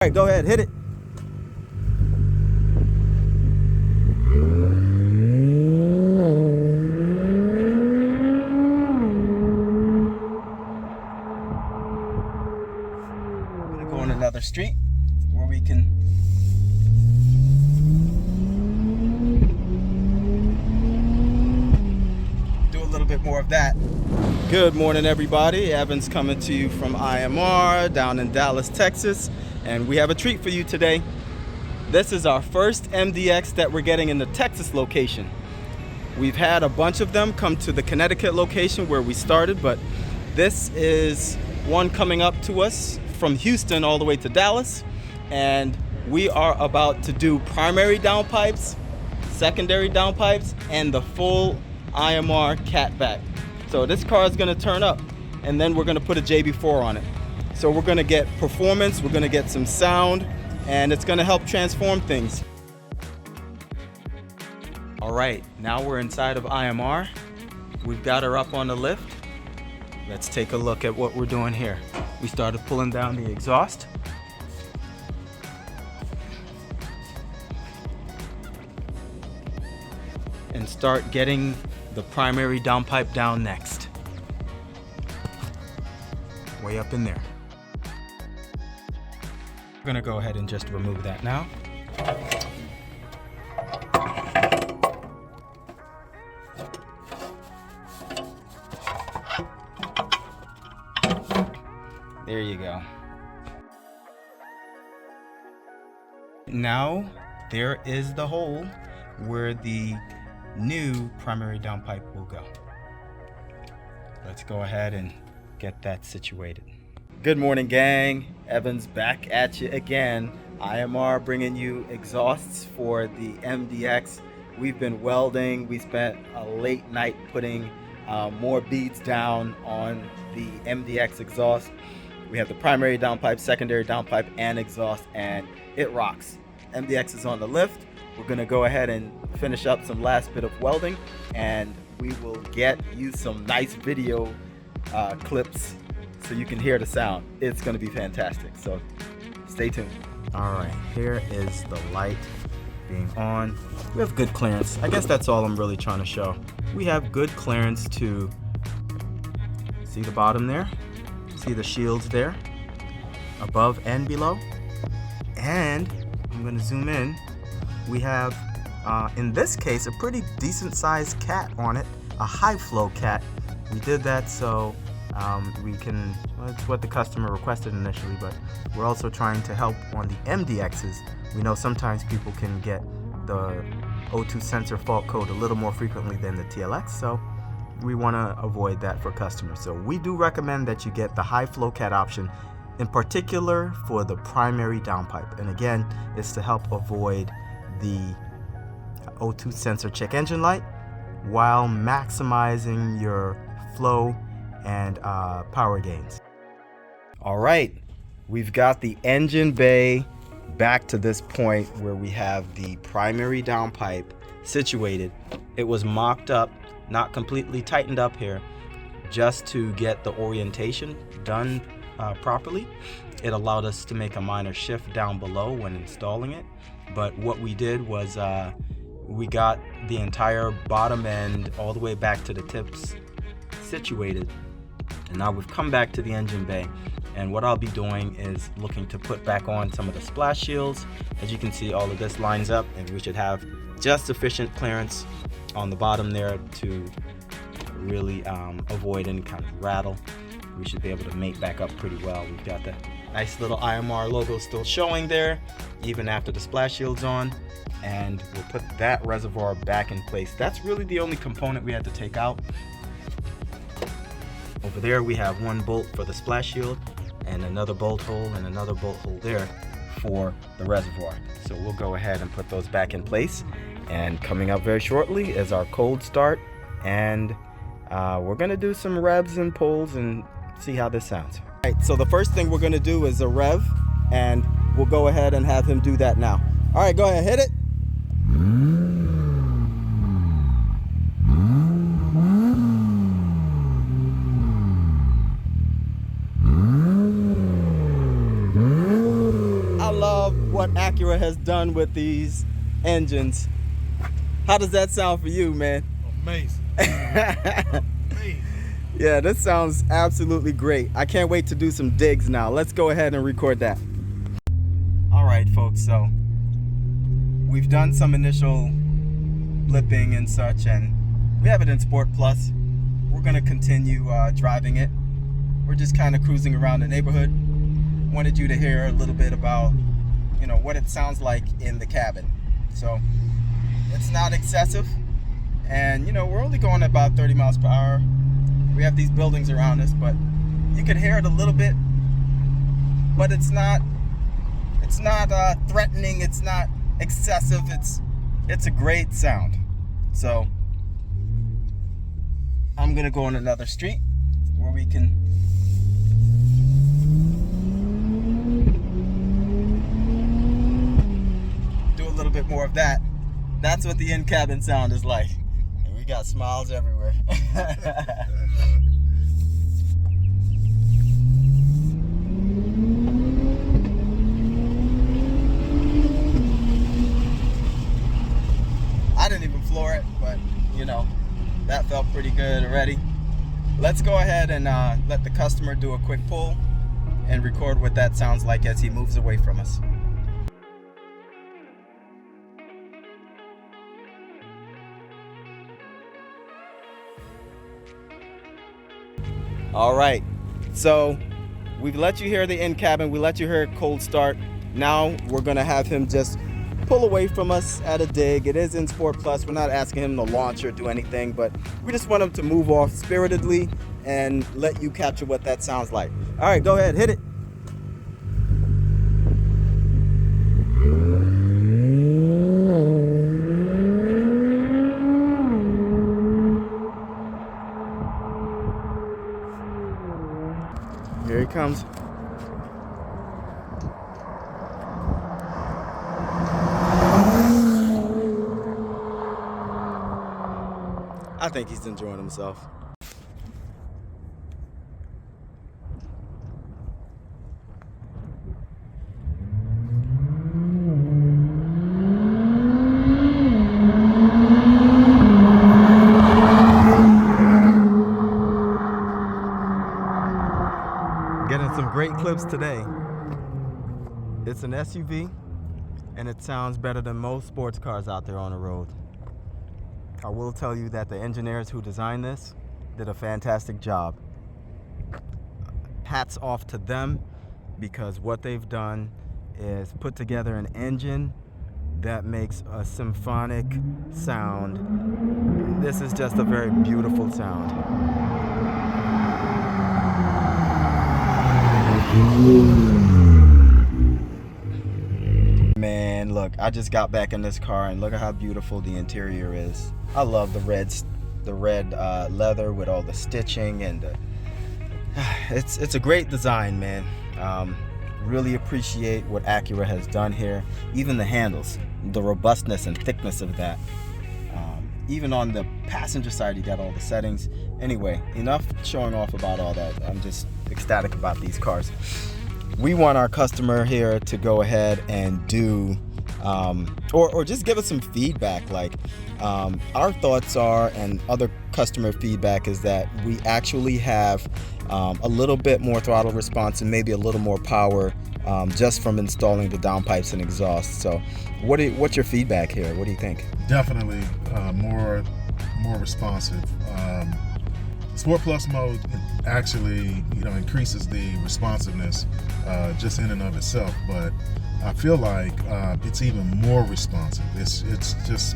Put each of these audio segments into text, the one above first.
All right, go ahead, hit it. I'm gonna go on another street where we can do a little bit more of that. Good morning, everybody. Evans coming to you from IMR down in Dallas, Texas. And we have a treat for you today. This is our first MDX that we're getting in the Texas location. We've had a bunch of them come to the Connecticut location where we started, but this is one coming up to us from Houston all the way to Dallas. And we are about to do primary downpipes, secondary downpipes, and the full IMR catback. So this car is gonna turn up, and then we're gonna put a JB4 on it. So we're gonna get performance, we're gonna get some sound, and it's gonna help transform things. All right, now we're inside of IMR. We've got her up on the lift. Let's take a look at what we're doing here. We started pulling down the exhaust. And start getting the primary downpipe down next. Way up in there. We're gonna go ahead and just remove that now. There you go. Now there is the hole where the new primary downpipe will go. Let's go ahead and get that situated. Good morning, gang. Evans back at you again. IMR bringing you exhausts for the MDX. We've been welding. We spent a late night putting more beads down on the MDX exhaust. We have the primary downpipe, secondary downpipe, and exhaust, and it rocks. MDX is on the lift. We're gonna go ahead and finish up some last bit of welding, and we will get you some nice video clips so you can hear the sound. It's gonna be fantastic, so stay tuned. All right, here is the light being on. We have good clearance. I guess that's all I'm really trying to show. We have good clearance to see the bottom there, see the shields there, above and below. And I'm gonna zoom in. We have, in this case, a pretty decent sized cat on it, a high flow cat. We did that so we can, well, it's what the customer requested initially, but we're also trying to help on the MDXs. We know sometimes people can get the O2 sensor fault code a little more frequently than the TLX, so we want to avoid that for customers. So we do recommend that you get the high flow cat option, in particular for the primary downpipe. And again, it's to help avoid the O2 sensor check engine light while maximizing your flow and power gains. All right, we've got the engine bay back to this point where we have the primary downpipe situated. It was mocked up, not completely tightened up here, just to get the orientation done properly. It allowed us to make a minor shift down below when installing it. But what we did was we got the entire bottom end all the way back to the tips situated. And now we've come back to the engine bay. And what I'll be doing is looking to put back on some of the splash shields. As you can see, all of this lines up, and we should have just sufficient clearance on the bottom there to really avoid any kind of rattle. We should be able to mate back up pretty well. We've got the nice little IMR logo still showing there, even after the splash shield's on. And we'll put that reservoir back in place. That's really the only component we had to take out. Over there we have one bolt for the splash shield and another bolt hole and another bolt hole there for the reservoir. So we'll go ahead and put those back in place. And coming up very shortly is our cold start, and we're gonna do some revs and pulls and see how this sounds. All right, so the first thing we're gonna do is a rev, and we'll go ahead and have him do that now. All right, go ahead, hit it. love what Acura has done with these engines. How does that sound for you, man? Amazing. Amazing. Yeah, this sounds absolutely great. I can't wait to do some digs now. Let's go ahead and record that. All right, folks, so we've done some initial blipping and such, and we have it in Sport Plus. We're gonna continue driving it. We're just kind of cruising around the neighborhood. Wanted you to hear a little bit about, you know, what it sounds like in the cabin. So it's not excessive, and you know, we're only going about 30 miles per hour. We have these buildings around us, but you can hear it a little bit, but it's not threatening, it's not excessive, it's a great sound. So I'm gonna go on another street where we can do a little bit more of that. That's what the in-cabin sound is like. And we got smiles everywhere. I didn't even floor it, but you know, that felt pretty good already. Let's go ahead and let the customer do a quick pull and record what that sounds like as he moves away from us. All right, so we've let you hear the in-cabin, we let you hear a cold start. Now we're gonna have him just pull away from us at a dig. It is in Sport Plus. We're not asking him to launch or do anything, but we just want him to move off spiritedly and let you capture what that sounds like. All right, go ahead, hit it. Here he comes. I think he's enjoying himself. Getting some great clips today. It's an SUV, and it sounds better than most sports cars out there on the road. I will tell you that the engineers who designed this did a fantastic job. Hats off to them, because what they've done is put together an engine that makes a symphonic sound. This is just a very beautiful sound. Man, look, I just got back in this car and look at how beautiful the interior is. I love the red leather with all the stitching, and it's a great design, man. Really appreciate what Acura has done here. Even the handles, the robustness and thickness of that. Even on the passenger side, you got all the settings. Anyway, enough showing off about all that. I'm just ecstatic about these cars. We want our customer here to go ahead and do or just give us some feedback. Like our thoughts are, and other customer feedback is that we actually have a little bit more throttle response and maybe a little more power just from installing the downpipes and exhaust. So what's your feedback here? What do you think? Definitely more responsive. Sport Plus mode actually, increases the responsiveness just in and of itself, but I feel like it's even more responsive. It's just,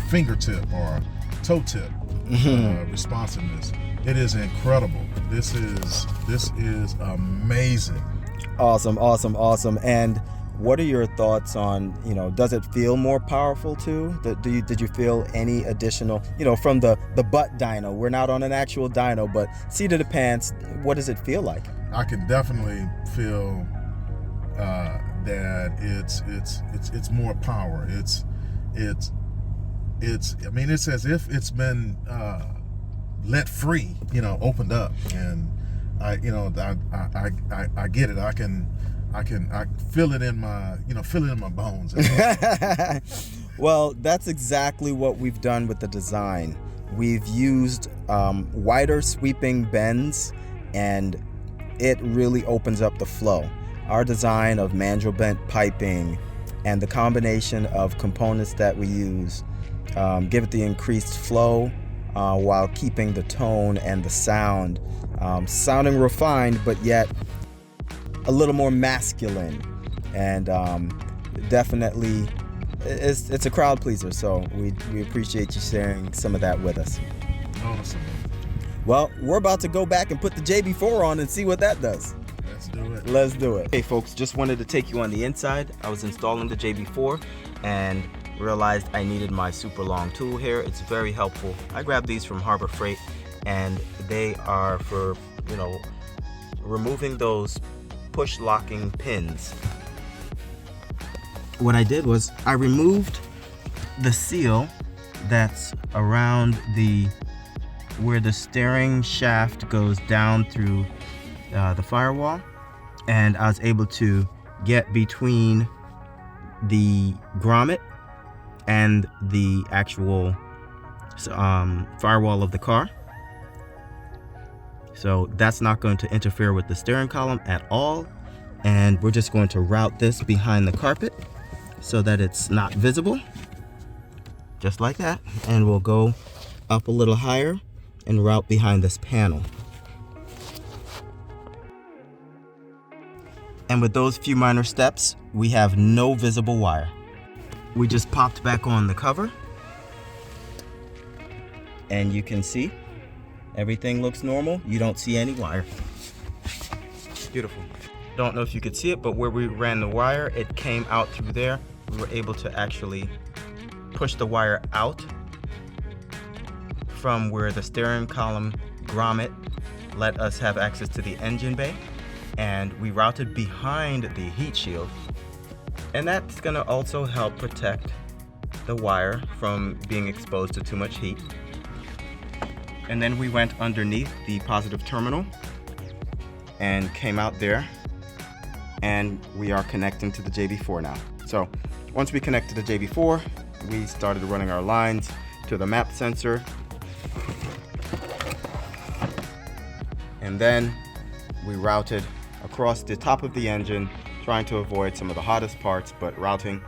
fingertip or toe tip responsiveness. It is incredible. This is amazing. Awesome. And what are your thoughts on, does it feel more powerful too? Did you feel any additional, from the butt dyno? We're not on an actual dyno, but seat of the pants, what does it feel like? I can definitely feel that it's more power. It's as if it's been let free, opened up, and I get it. I feel it in my, feel it in my bones. Well, that's exactly what we've done with the design. We've used wider sweeping bends, and it really opens up the flow. Our design of mandrel bent piping and the combination of components that we use give it the increased flow while keeping the tone and the sound sounding refined, but yet a little more masculine, and definitely it's a crowd pleaser. So we appreciate you sharing some of that with us. Awesome. Well, we're about to go back and put the JB4 on and see what that does. Let's do it. Let's do it. Hey folks, just wanted to take you on the inside. I was installing the JB4 and realized I needed my super long tool here. It's very helpful. I grabbed these from Harbor Freight, and they are for, removing those push locking pins. What I did was I removed the seal that's around where the steering shaft goes down through the firewall, and I was able to get between the grommet and the actual firewall of the car. So that's not going to interfere with the steering column at all, and we're just going to route this behind the carpet so that it's not visible, just like that. And we'll go up a little higher and route behind this panel. And with those few minor steps, we have no visible wire. We just popped back on the cover, and you can see everything looks normal. You don't see any wire. Beautiful. Don't know if you could see it, but where we ran the wire, it came out through there. We were able to actually push the wire out from where the steering column grommet let us have access to the engine bay, and we routed behind the heat shield, and that's going to also help protect the wire from being exposed to too much heat. And then we went underneath the positive terminal and came out there, and we are connecting to the JB4 now. So once we connect to the JB4, we started running our lines to the map sensor, and then we routed across the top of the engine, trying to avoid some of the hottest parts, but routing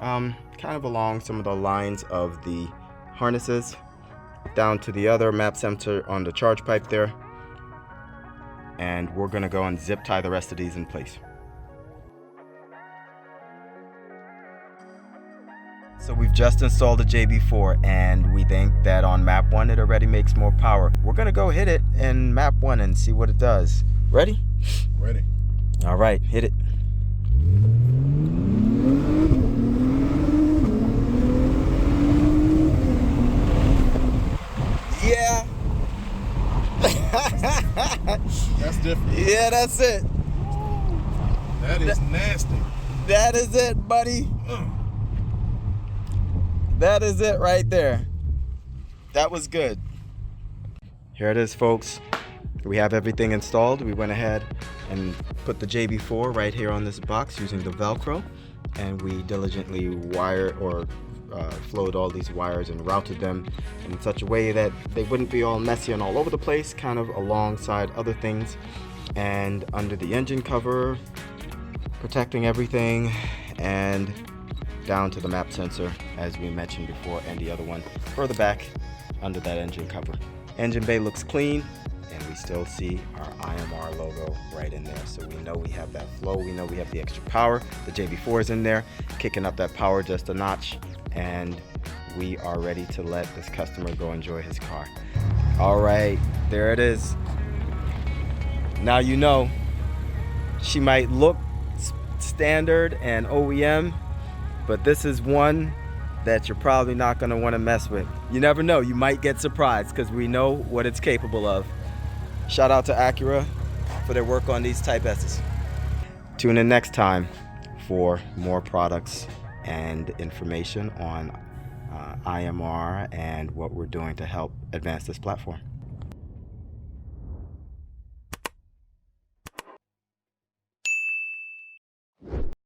kind of along some of the lines of the harnesses down to the other map sensor on the charge pipe there. And we're gonna go and zip tie the rest of these in place. So we've just installed the JB4, and we think that on map 1 it already makes more power. We're gonna go hit it in map 1 and see what it does. Ready? Ready. All right, hit it. Yeah. That's different. Yeah, that's it. That is nasty. That is it, buddy. That is it right there. That was good. Here it is, folks. We have everything installed. We went ahead and put the JB4 right here on this box using the Velcro, and we diligently flowed all these wires and routed them in such a way that they wouldn't be all messy and all over the place, kind of alongside other things and under the engine cover, protecting everything, and down to the map sensor, as we mentioned before, and the other one further back under that engine cover. Engine bay looks clean, and we still see our IMR logo right in there. So we know we have that flow, we know we have the extra power. The JB4 is in there, kicking up that power just a notch, and we are ready to let this customer go enjoy his car. All right, there it is. Now you know, she might look standard and OEM, but this is one that you're probably not gonna wanna mess with. You never know, you might get surprised, because we know what it's capable of. Shout out to Acura for their work on these Type S's. Tune in next time for more products and information on IMR and what we're doing to help advance this platform.